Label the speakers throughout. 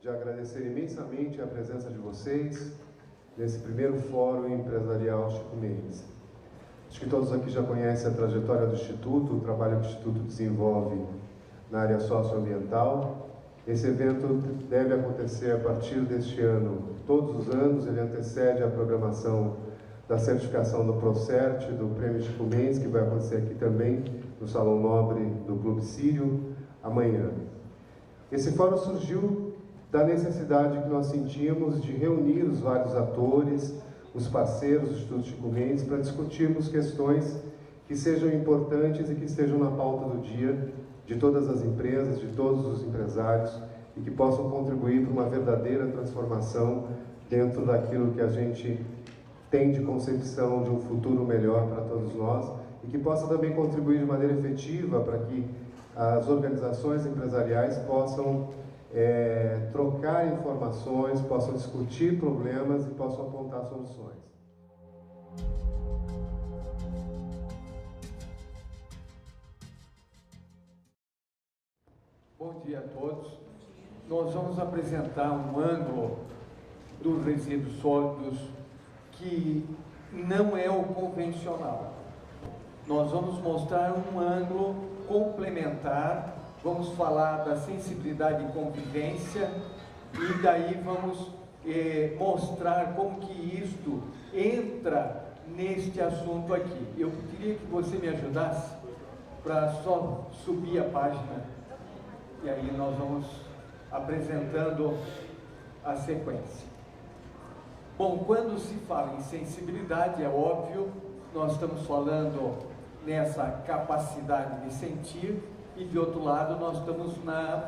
Speaker 1: de agradecer imensamente a presença de vocês nesse primeiro Fórum Empresarial Chico Mendes. Acho que todos aqui já conhecem a trajetória do Instituto, o trabalho que o Instituto desenvolve na área socioambiental. Esse evento deve acontecer a partir deste ano, todos os anos. Ele antecede a programação da certificação do Procert, do Prêmio Chico Mendes, que vai acontecer aqui também, no Salão Nobre do Clube Sírio, amanhã. Esse fórum surgiu da necessidade que nós sentíamos de reunir os vários atores, os parceiros do Instituto Chico Mendes, para discutirmos questões que sejam importantes e que estejam na pauta do dia de todas as empresas, de todos os empresários, e que possam contribuir para uma verdadeira transformação dentro daquilo que a gente tem de concepção de um futuro melhor para todos nós, e que possa também contribuir de maneira efetiva para que as organizações empresariais possam trocar informações, possam discutir problemas e possam apontar soluções.
Speaker 2: Bom dia a todos. Nós vamos apresentar um ângulo dos resíduos sólidos que não é o convencional. Nós vamos mostrar um ângulo complementar, vamos falar da sensibilidade e convivência, e daí vamos mostrar como que isto entra neste assunto aqui. Eu queria que você me ajudasse para só subir a página, e aí nós vamos apresentando a sequência. Bom, quando se fala em sensibilidade, é óbvio, nós estamos falando nessa capacidade de sentir, e de outro lado nós estamos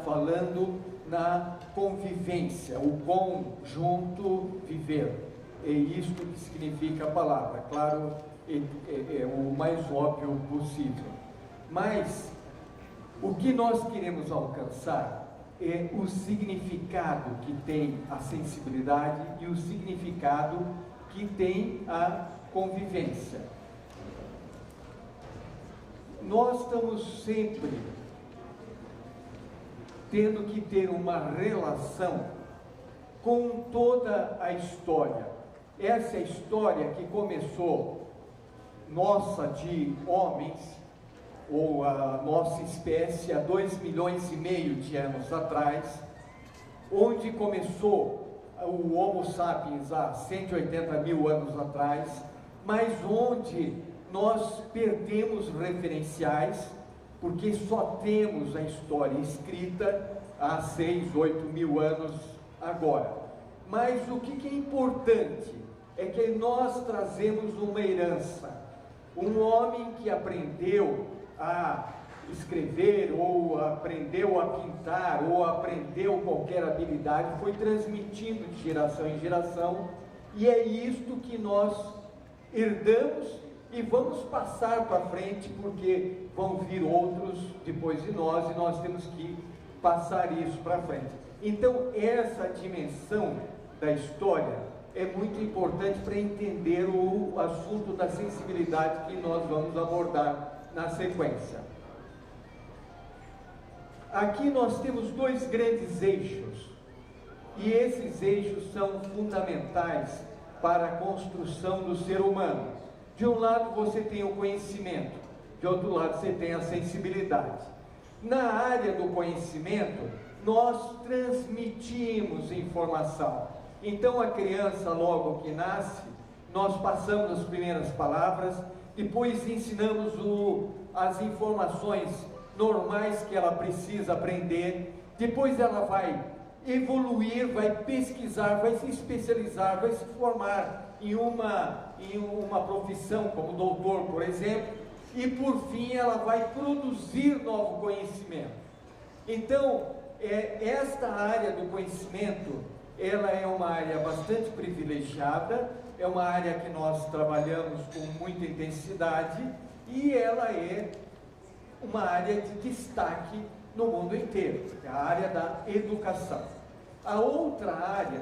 Speaker 2: falando na convivência, o conjunto viver. É isto que significa a palavra, claro, é o mais óbvio possível. Mas o que nós queremos alcançar é o significado que tem a sensibilidade e o significado que tem a convivência. Nós estamos sempre tendo que ter uma relação com toda a história. Essa história que começou nossa de homens, ou a nossa espécie, há 2,5 milhões de anos atrás, onde começou o Homo sapiens há 180 mil anos atrás, mas onde nós perdemos referenciais, porque só temos a história escrita há 6, 8 mil anos agora. Mas o que é importante é que nós trazemos uma herança. Um homem que aprendeu a escrever, ou aprendeu a pintar, ou aprendeu qualquer habilidade, foi transmitindo de geração em geração, e é isto que nós herdamos e vamos passar para frente, porque vão vir outros depois de nós, e nós temos que passar isso para frente. Então, essa dimensão da história é muito importante para entender o assunto da sensibilidade que nós vamos abordar na sequência. Aqui nós temos dois grandes eixos, e esses eixos são fundamentais para a construção do ser humano. De um lado você tem o conhecimento, de outro lado você tem a sensibilidade. Na área do conhecimento, nós transmitimos informação. Então a criança, logo que nasce, nós passamos as primeiras palavras, depois ensinamos as informações normais que ela precisa aprender, depois ela vai evoluir, vai pesquisar, vai se especializar, vai se formar em uma profissão como doutor, por exemplo, e por fim ela vai produzir novo conhecimento. Então, esta área do conhecimento, ela é uma área bastante privilegiada, é uma área que nós trabalhamos com muita intensidade, e ela é uma área de destaque no mundo inteiro, é a área da educação. A outra área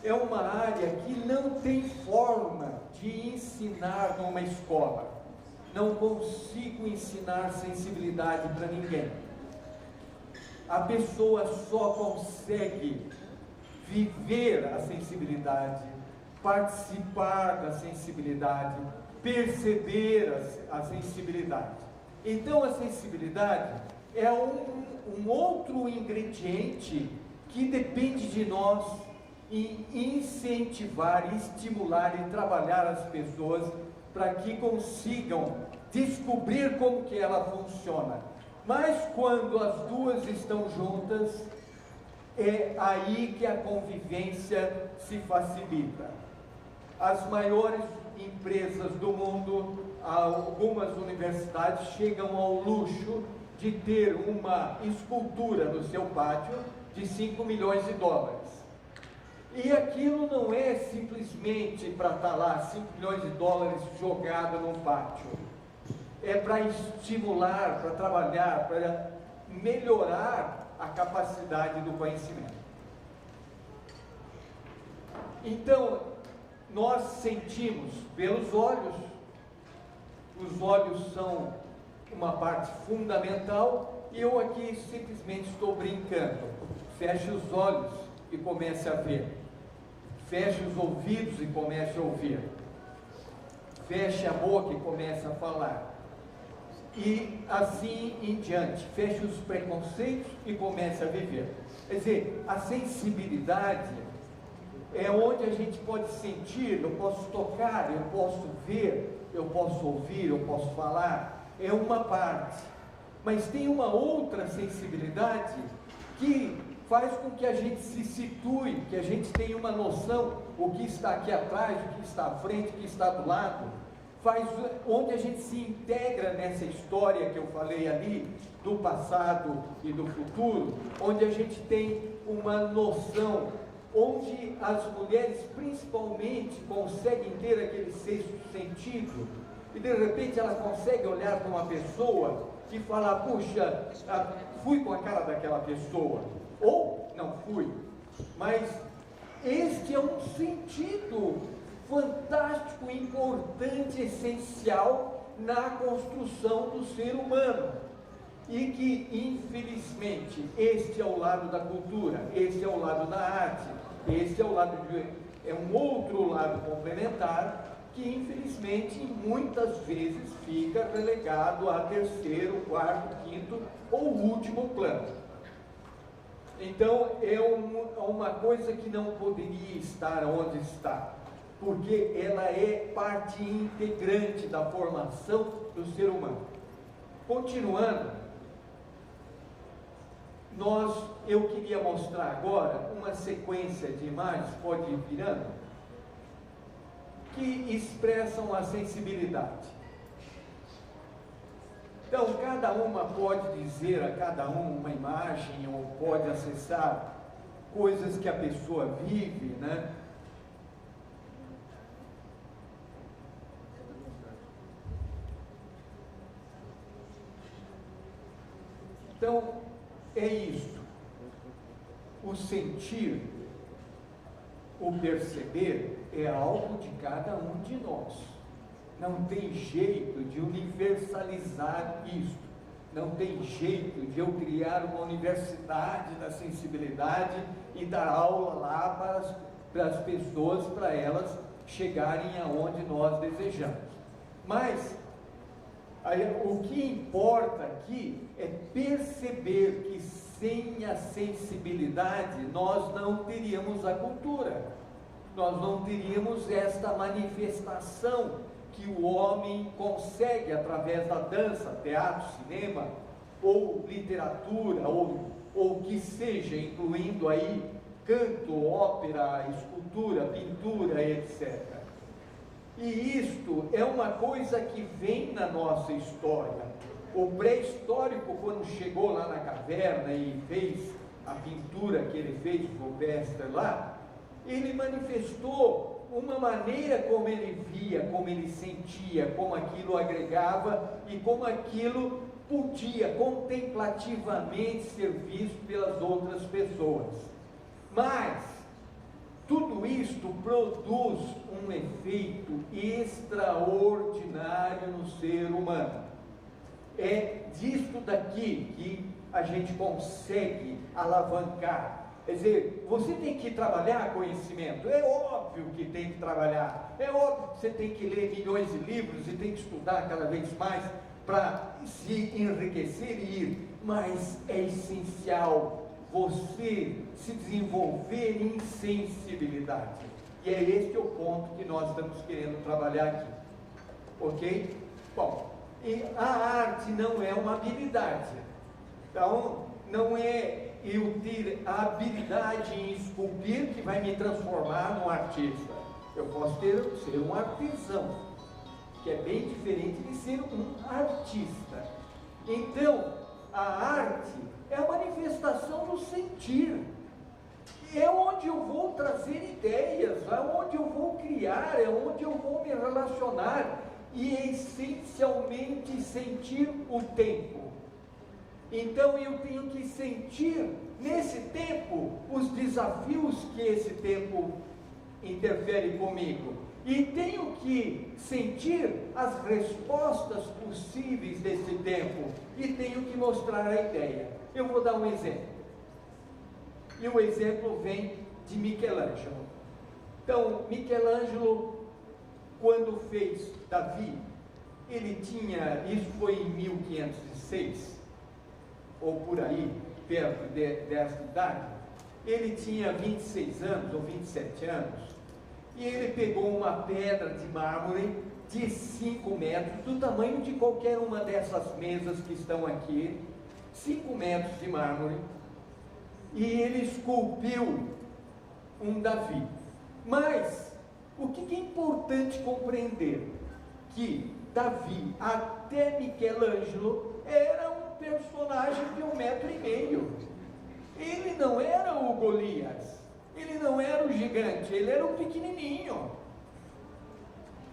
Speaker 2: é uma área que não tem forma de ensinar numa escola. Não consigo ensinar sensibilidade para ninguém. A pessoa só consegue viver a sensibilidade, participar da sensibilidade, perceber a sensibilidade. Então a sensibilidade é um outro ingrediente que depende de nós em incentivar, estimular e trabalhar as pessoas para que consigam descobrir como que ela funciona. Mas quando as duas estão juntas, é aí que a convivência se facilita. As maiores empresas do mundo, algumas universidades chegam ao luxo de ter uma escultura no seu pátio de 5 milhões de dólares. E aquilo não é simplesmente para estar lá 5 milhões de dólares jogado num pátio. É para estimular, para trabalhar, para melhorar a capacidade do conhecimento. Então, nós sentimos pelos olhos. Os olhos são uma parte fundamental e eu aqui simplesmente estou brincando. Feche os olhos e comece a ver. Feche os ouvidos e comece a ouvir. Feche a boca e comece a falar. E assim em diante. Feche os preconceitos e comece a viver. Quer dizer, a sensibilidade é onde a gente pode sentir, eu posso tocar, eu posso ver, eu posso ouvir, eu posso falar. É uma parte. Mas tem uma outra sensibilidade que faz com que a gente se situe, que a gente tenha uma noção, o que está aqui atrás, o que está à frente, o que está do lado, onde a gente se integra nessa história que eu falei ali, do passado e do futuro, onde a gente tem uma noção, onde as mulheres principalmente conseguem ter aquele sexto sentido, e de repente ela consegue olhar para uma pessoa e falar, puxa, fui com a cara daquela pessoa, ou não fui, mas este é um sentido fantástico, importante, essencial na construção do ser humano, e que infelizmente este é o lado da cultura, este é o lado da arte, este é um outro lado complementar que infelizmente muitas vezes fica relegado a terceiro, quarto, quinto ou último plano. Então é uma coisa que não poderia estar onde está, porque ela é parte integrante da formação do ser humano. Continuando, eu queria mostrar agora uma sequência de imagens, pode ir virando, que expressam a sensibilidade. Então, cada uma pode dizer a cada uma imagem, ou pode acessar coisas que a pessoa vive, né? Então, é isto. O sentir, o perceber, é algo de cada um de nós. Não tem jeito de universalizar isto. Não tem jeito de eu criar uma universidade da sensibilidade e dar aula lá para as pessoas, para elas chegarem aonde nós desejamos. Mas o que importa aqui é perceber que sem a sensibilidade nós não teríamos a cultura, nós não teríamos esta manifestação que o homem consegue através da dança, teatro, cinema, ou literatura, ou que seja, incluindo aí canto, ópera, escultura, pintura, etc. E isto é uma coisa que vem na nossa história. O pré-histórico, quando chegou lá na caverna e fez a pintura que ele fez, o Rubenstre lá, ele manifestou uma maneira como ele via, como ele sentia, como aquilo agregava e como aquilo podia contemplativamente ser visto pelas outras pessoas. Mas tudo isto produz um efeito extraordinário no ser humano. É disto daqui que a gente consegue alavancar Quer dizer, você tem que trabalhar conhecimento, é óbvio que tem que trabalhar, é óbvio que você tem que ler milhões de livros e tem que estudar cada vez mais para se enriquecer e ir, mas é essencial você se desenvolver em sensibilidade, e é este o ponto que nós estamos querendo trabalhar aqui, ok? Bom, e a arte não é uma habilidade, então não é eu ter a habilidade em esculpir que vai me transformar num artista. Eu posso ser um artesão, que é bem diferente de ser um artista. Então, a arte é a manifestação do sentir. É onde eu vou trazer ideias, é onde eu vou criar, é onde eu vou me relacionar e essencialmente sentir o tempo. Então eu tenho que sentir nesse tempo os desafios que esse tempo interfere comigo. E tenho que sentir as respostas possíveis desse tempo. E tenho que mostrar a ideia. Eu vou dar um exemplo. E o exemplo vem de Michelangelo. Então, Michelangelo, quando fez Davi, ele tinha, isso foi em 1506, ou por aí, perto dessa idade, ele tinha 26 anos ou 27 anos, e ele pegou uma pedra de mármore de 5 metros, do tamanho de qualquer uma dessas mesas que estão aqui, 5 metros de mármore, e ele esculpiu um Davi. Mas, o que é importante compreender? Que Davi, até Michelangelo, era um personagem de 1,5 metros. Ele não era o Golias, ele não era o gigante, ele era o pequenininho.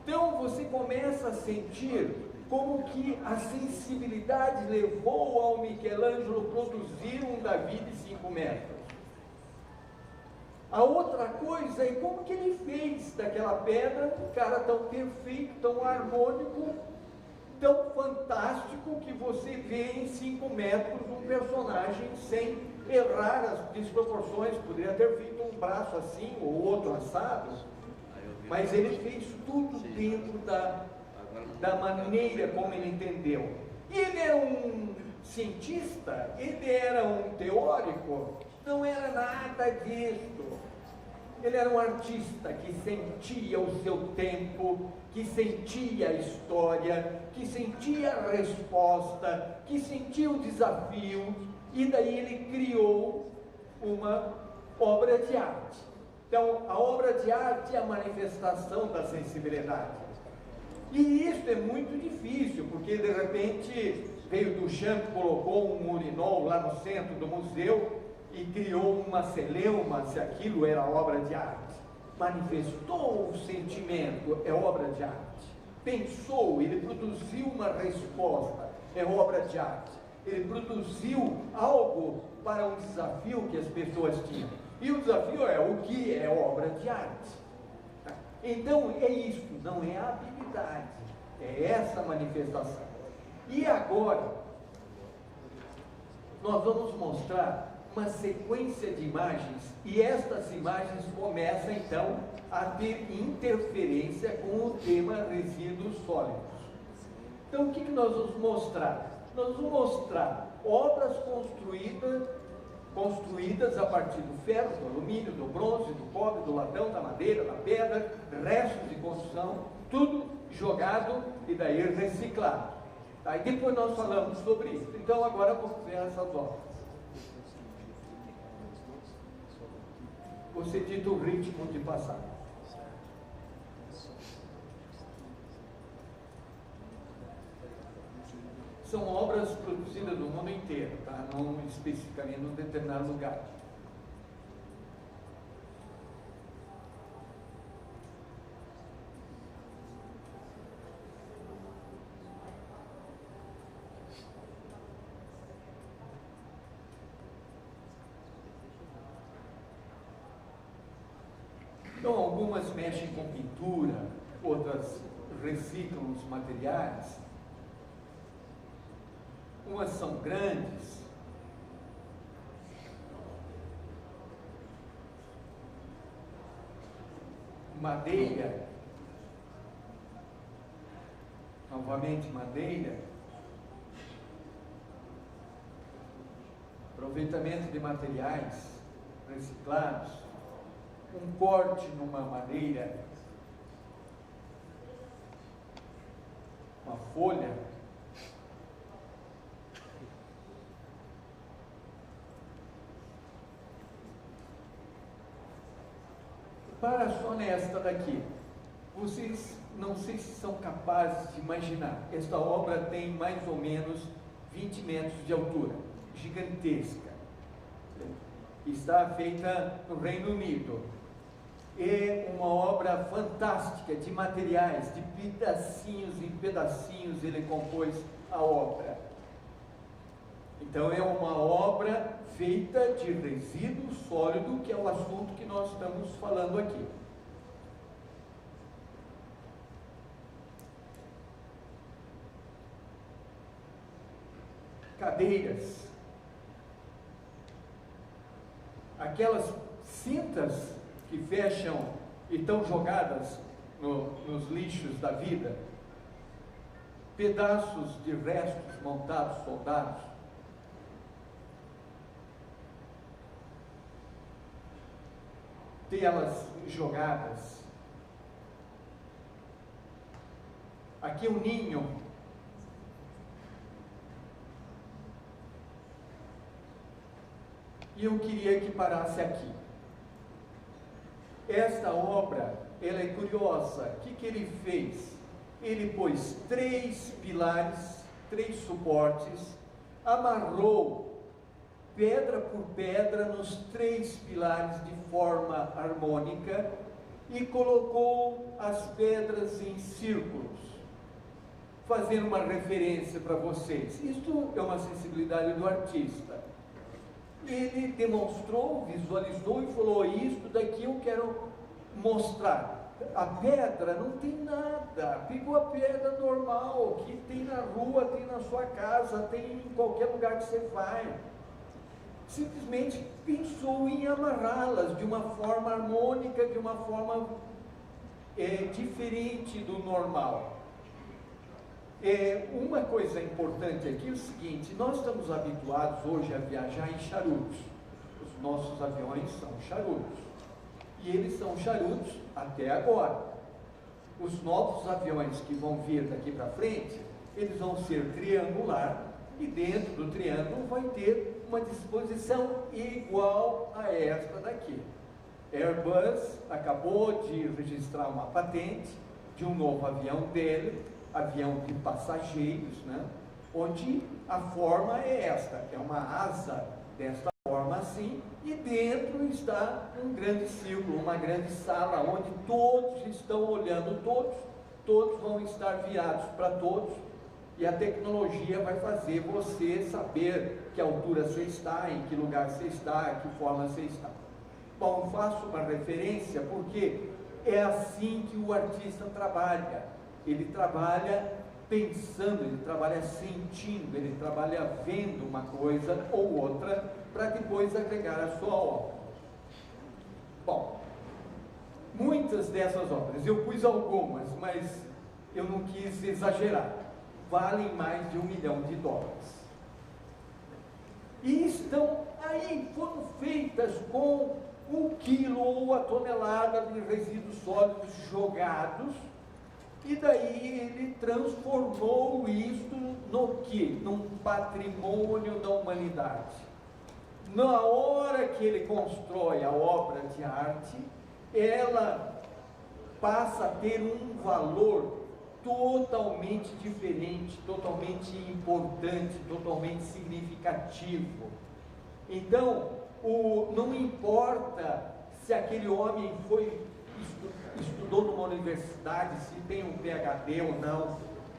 Speaker 2: Então você começa a sentir como que a sensibilidade levou ao Michelangelo produzir um Davi de 5 metros. A outra coisa é como que ele fez daquela pedra um cara tão perfeito, tão harmônico, tão fantástico, que você vê em 5 metros um personagem sem errar as desproporções. Poderia ter feito um braço assim ou outro assado, mas ele fez tudo dentro da maneira como ele entendeu. E ele era um cientista, ele era um teórico, não era nada disso. Ele era um artista que sentia o seu tempo, que sentia a história, que sentia a resposta, que sentia o desafio, e daí ele criou uma obra de arte. Então, a obra de arte é a manifestação da sensibilidade. E isso é muito difícil, porque de repente veio Duchamp, colocou um urinol lá no centro do museu e criou uma celeuma, se aquilo era obra de arte. Manifestou o sentimento, é obra de arte. Pensou, ele produziu uma resposta, é obra de arte. Ele produziu algo para um desafio que as pessoas tinham. E o desafio é o que é obra de arte. Então é isso, não é a habilidade, é essa manifestação. E agora, nós vamos mostrar uma sequência de imagens, e estas imagens começam então a ter interferência com o tema resíduos sólidos. Então o que nós vamos mostrar? Nós vamos mostrar obras construídas a partir do ferro, do alumínio, do bronze, do cobre, do latão, da madeira, da pedra, restos de construção, tudo jogado e daí reciclado. Tá? E depois nós falamos sobre isso. Então agora vamos ver essas obras. Você dita o ritmo de passar. São obras produzidas no mundo inteiro, tá? Não especificamente num determinado lugar. Então, algumas mexem com pintura, outras reciclam os materiais, umas são grandes, madeira, novamente madeira, aproveitamento de materiais reciclados, um corte numa madeira, uma folha, para só nesta daqui, vocês não sei se são capazes de imaginar, esta obra tem mais ou menos 20 metros de altura, gigantesca, está feita no Reino Unido, é uma obra fantástica de materiais, de pedacinhos em pedacinhos ele compôs a obra. Então é uma obra feita de resíduo sólido, que é o assunto que nós estamos falando aqui. Cadeiras, aquelas cintas que fecham e estão jogadas nos lixos da vida, pedaços de restos montados, soldados, telas jogadas, aqui o ninho, e eu queria que parasse aqui. Esta obra, ela é curiosa. O que ele fez? Ele pôs 3 pilares, 3 suportes, amarrou pedra por pedra nos 3 pilares de forma harmônica e colocou as pedras em círculos, fazendo uma referência para vocês. Isto é uma sensibilidade do artista. Ele demonstrou, visualizou e falou: isto daqui eu quero mostrar. A pedra não tem nada, pegou a pedra normal, que tem na rua, tem na sua casa, tem em qualquer lugar que você vai. Simplesmente pensou em amarrá-las de uma forma harmônica, de uma forma diferente do normal. Uma coisa importante aqui é o seguinte: nós estamos habituados hoje a viajar em charutos. Os nossos aviões são charutos. E eles são charutos até agora. Os novos aviões que vão vir daqui para frente, eles vão ser triangular, e dentro do triângulo vai ter uma disposição igual a esta daqui. Airbus acabou de registrar uma patente de um novo avião dele, avião de passageiros, né? Onde a forma é esta, é uma asa desta forma assim, e dentro está um grande círculo, uma grande sala, onde todos estão olhando, todos vão estar virados para todos, e a tecnologia vai fazer você saber que altura você está, em que lugar você está, que forma você está. Bom, faço uma referência porque é assim que o artista trabalha. Ele trabalha pensando, ele trabalha sentindo, ele trabalha vendo uma coisa ou outra para depois agregar a sua obra. Bom, muitas dessas obras, eu pus algumas, mas eu não quis exagerar, valem mais de $1 milhão. E estão aí, foram feitas com 1 quilo ou a tonelada de resíduos sólidos jogados. E daí ele transformou isto no quê? Num patrimônio da humanidade. Na hora que ele constrói a obra de arte, ela passa a ter um valor totalmente diferente, totalmente importante, totalmente significativo. Então, não importa se aquele homem estudou numa universidade, se tem um PhD ou não,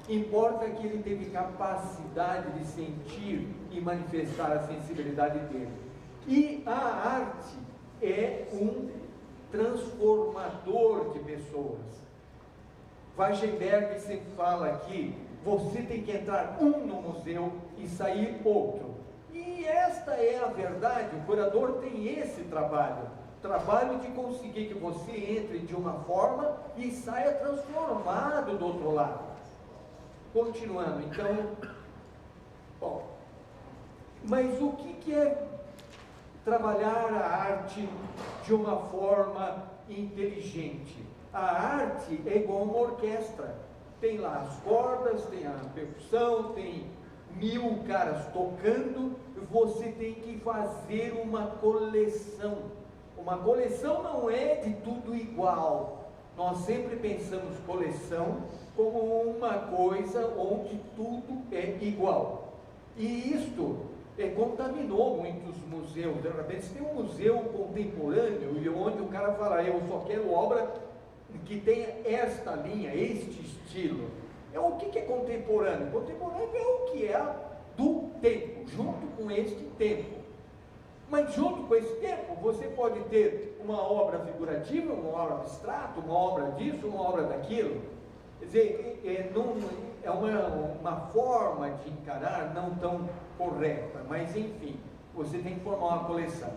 Speaker 2: importa que ele teve capacidade de sentir e manifestar a sensibilidade dele. E a arte é um transformador de pessoas. Weissenberg sempre fala aqui: você tem que entrar no museu e sair outro. E esta é a verdade, o curador tem esse trabalho. trabalho de conseguir que você entre de uma forma e saia transformado do outro lado. Continuando, então, bom, mas o que é trabalhar a arte de uma forma inteligente? A arte é igual uma orquestra, tem lá as cordas, tem a percussão, tem 1000 caras tocando, você tem que fazer uma coleção. Uma coleção não é de tudo igual. Nós sempre pensamos coleção como uma coisa onde tudo é igual. E isto contaminou muitos museus. De repente, você tem um museu contemporâneo e onde o cara fala, eu só quero obra que tenha esta linha, este estilo. O que é contemporâneo? Contemporâneo é o que é do tempo, junto com este tempo. Mas junto com esse tempo, você pode ter uma obra figurativa, uma obra abstrata, uma obra disso, uma obra daquilo. Quer dizer, é uma forma de encarar não tão correta, mas enfim, você tem que formar uma coleção.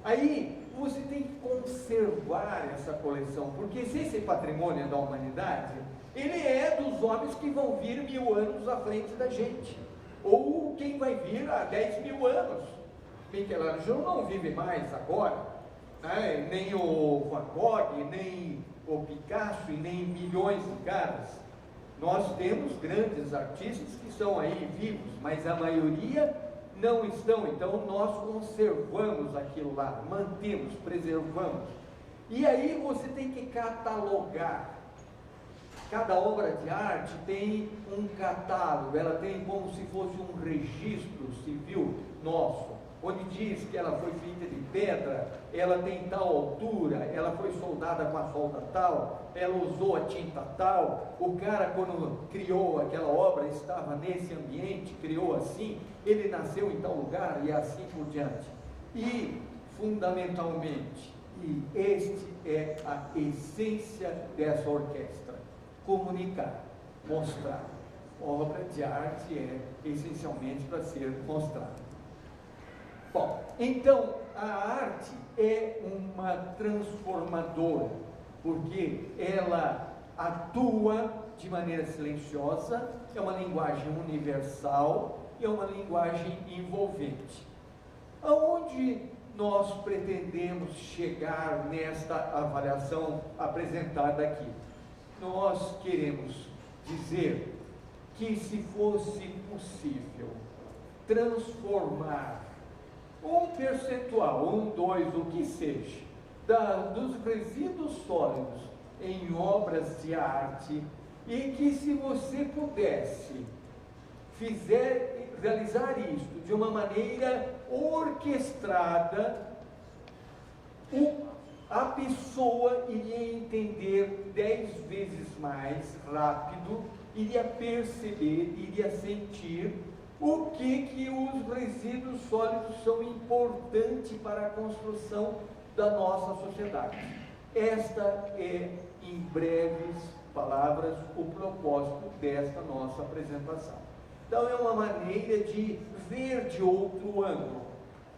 Speaker 2: Aí, você tem que conservar essa coleção, porque se esse patrimônio é da humanidade, ele é dos homens que vão vir 1000 anos à frente da gente, ou quem vai vir há 10.000 anos. Michelangelo não vive mais agora, né? Nem o Van Gogh, nem o Picasso e nem milhões de caras. Nós temos grandes artistas que estão aí vivos, mas a maioria não estão. Então nós conservamos aquilo lá, mantemos, preservamos. E aí você tem que catalogar. Cada obra de arte tem um catálogo, ela tem como se fosse um registro civil nosso, onde diz que ela foi feita de pedra, ela tem tal altura, ela foi soldada com a solda tal, ela usou a tinta tal, o cara quando criou aquela obra estava nesse ambiente, criou assim, ele nasceu em tal lugar e assim por diante. E, fundamentalmente, este é a essência dessa orquestra, comunicar, mostrar. Obra de arte é essencialmente para ser mostrada. Bom, então a arte é uma transformadora, porque ela atua de maneira silenciosa, é uma linguagem universal e é uma linguagem envolvente. Aonde nós pretendemos chegar nesta avaliação apresentada aqui? Nós queremos dizer que se fosse possível transformar um percentual, 1, 2, o que seja, dos resíduos sólidos em obras de arte, e que se você pudesse realizar isso de uma maneira orquestrada, a pessoa iria entender 10 vezes mais rápido, iria perceber, iria sentir o que os resíduos sólidos são importantes para a construção da nossa sociedade. Esta é, em breves palavras, o propósito desta nossa apresentação. Então, é uma maneira de ver de outro ângulo.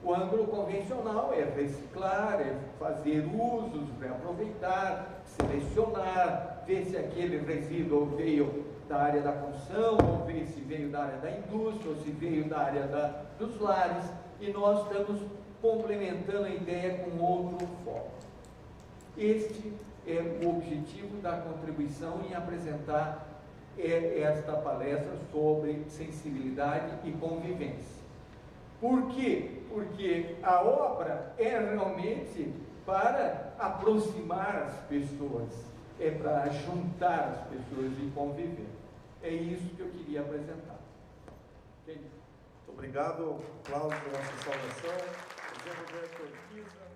Speaker 2: O ângulo convencional é reciclar, é fazer usos, reaproveitar, selecionar, ver se aquele resíduo veio da área da construção, ou ver se veio da área da indústria, ou se veio da área dos lares, e nós estamos complementando a ideia com outro foco. Este é o objetivo da contribuição em apresentar esta palestra sobre sensibilidade e convivência. Por quê? Porque a obra é realmente para aproximar as pessoas, é para juntar as pessoas e conviver. É isso que eu queria apresentar.
Speaker 1: Muito obrigado, Cláudio, pela sua saudação. José Roberto Orquiza.